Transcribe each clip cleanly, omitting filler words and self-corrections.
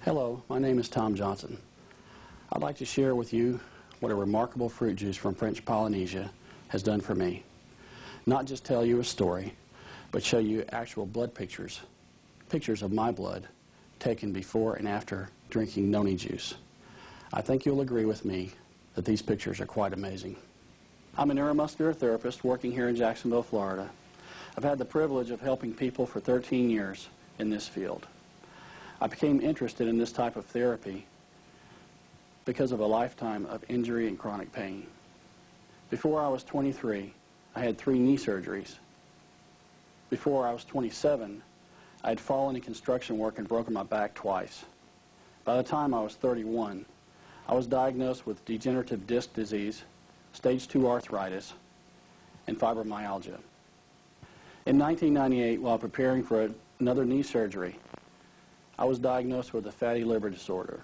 Hello, my name is Tom Johnson. I'd like to share with you what a remarkable fruit juice from French Polynesia has done for me. Not just tell you a story, but show you actual blood pictures of my blood taken before and after drinking noni juice. I think you'll agree with me that these pictures are quite amazing. I'm a neuromuscular therapist working here in Jacksonville, Florida. I've had the privilege of helping people for 13 years in this field. I became interested in this type of therapy because of a lifetime of injury and chronic pain. Before I was 23, I had 3 knee surgeries. Before I was 27, I had fallen in construction work and broken my back twice. By the time I was 31, I was diagnosed with degenerative disc disease, stage 2 arthritis, and fibromyalgia. In 1998, while preparing for another knee surgery, I was diagnosed with a fatty liver disorder.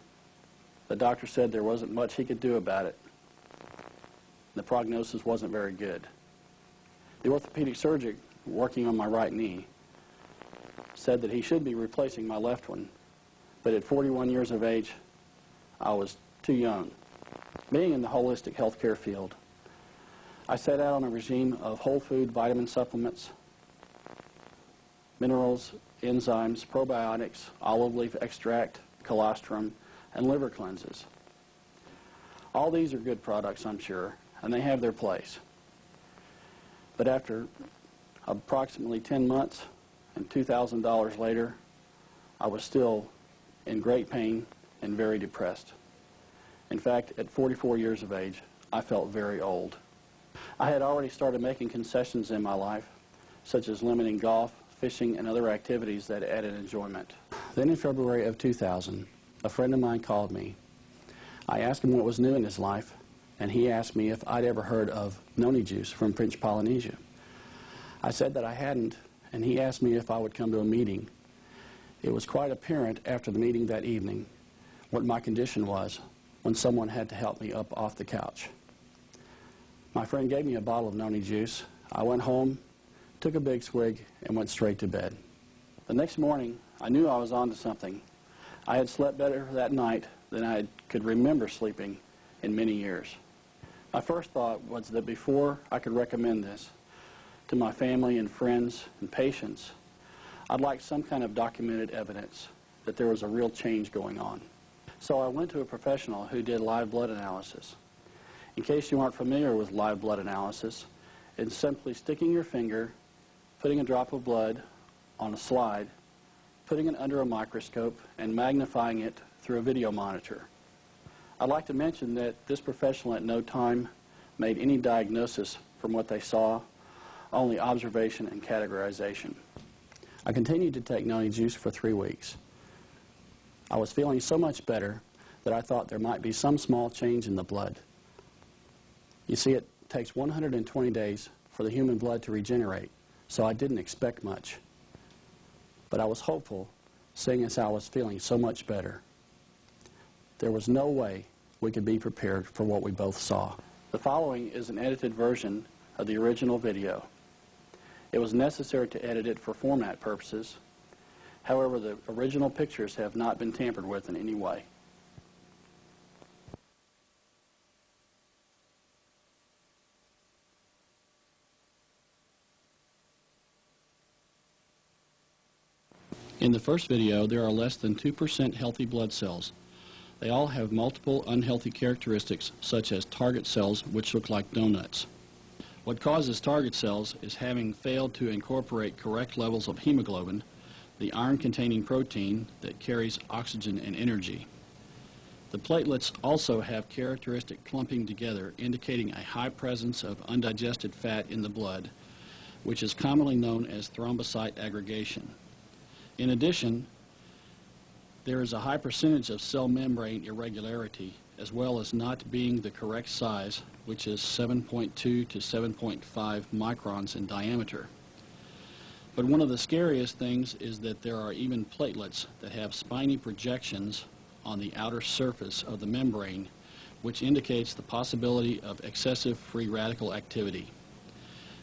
The doctor said there wasn't much he could do about it. The prognosis wasn't very good. The orthopedic surgeon working on my right knee said that he should be replacing my left one, but at 41 years of age, I was too young. Being in the holistic healthcare field, I set out on a regime of whole food vitamin supplements, minerals, enzymes, probiotics, olive leaf extract, colostrum, and liver cleanses. All these are good products, I'm sure, and they have their place. But after approximately 10 months and $2,000 later, I was still in great pain and very depressed. In fact, at 44 years of age, I felt very old. I had already started making concessions in my life, such as limiting golf, fishing, and other activities that added enjoyment. Then in February of 2000, a friend of mine called me. I asked him what was new in his life, and he asked me if I'd ever heard of noni juice from French Polynesia. I said that I hadn't, and he asked me if I would come to a meeting. It was quite apparent after the meeting that evening what my condition was when someone had to help me up off the couch. My friend gave me a bottle of noni juice. I went home, took a big swig, and went straight to bed. The next morning, I knew I was onto something. I had slept better that night than I could remember sleeping in many years. My first thought was that before I could recommend this to my family and friends and patients, I'd like some kind of documented evidence that there was a real change going on. So I went to a professional who did live blood analysis. In case you aren't familiar with live blood analysis, it's simply sticking your finger, putting a drop of blood on a slide, putting it under a microscope, and magnifying it through a video monitor. I'd like to mention that this professional at no time made any diagnosis from what they saw, only observation and categorization. I continued to take noni juice for 3 weeks. I was feeling so much better that I thought there might be some small change in the blood. You see, it takes 120 days for the human blood to regenerate, so I didn't expect much. But I was hopeful, seeing as I was feeling so much better. There was no way we could be prepared for what we both saw. The following is an edited version of the original video. It was necessary to edit it for format purposes. However, the original pictures have not been tampered with in any way. In the first video, there are less than 2% healthy blood cells. They all have multiple unhealthy characteristics, such as target cells, which look like donuts. What causes target cells is having failed to incorporate correct levels of hemoglobin, the iron-containing protein that carries oxygen and energy. The platelets also have characteristic clumping together, indicating a high presence of undigested fat in the blood, which is commonly known as thrombocyte aggregation. In addition, there is a high percentage of cell membrane irregularity, as well as not being the correct size, which is 7.2 to 7.5 microns in diameter. But one of the scariest things is that there are even platelets that have spiny projections on the outer surface of the membrane, which indicates the possibility of excessive free radical activity.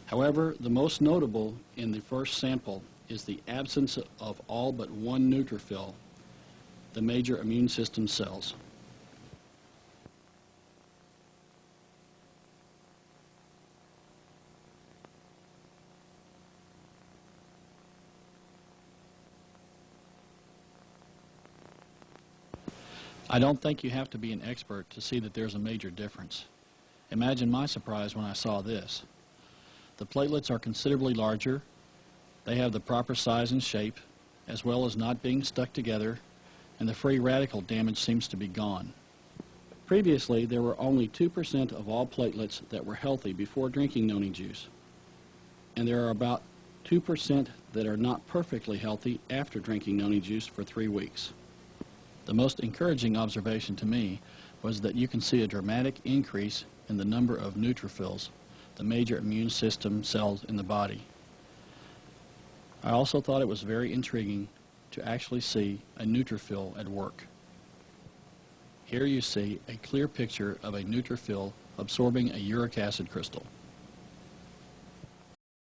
However, the most notable in the first sample is the absence of all but one neutrophil, the major immune system cells. I don't think you have to be an expert to see that there's a major difference. Imagine my surprise when I saw this. The platelets are considerably larger, they have the proper size and shape, as well as not being stuck together, and the free radical damage seems to be gone. Previously, there were only 2% of all platelets that were healthy before drinking noni juice, and there are about 2% that are not perfectly healthy after drinking noni juice for 3 weeks. The most encouraging observation to me was that you can see a dramatic increase in the number of neutrophils, the major immune system cells in the body. I also thought it was very intriguing to actually see a neutrophil at work. Here you see a clear picture of a neutrophil absorbing a uric acid crystal.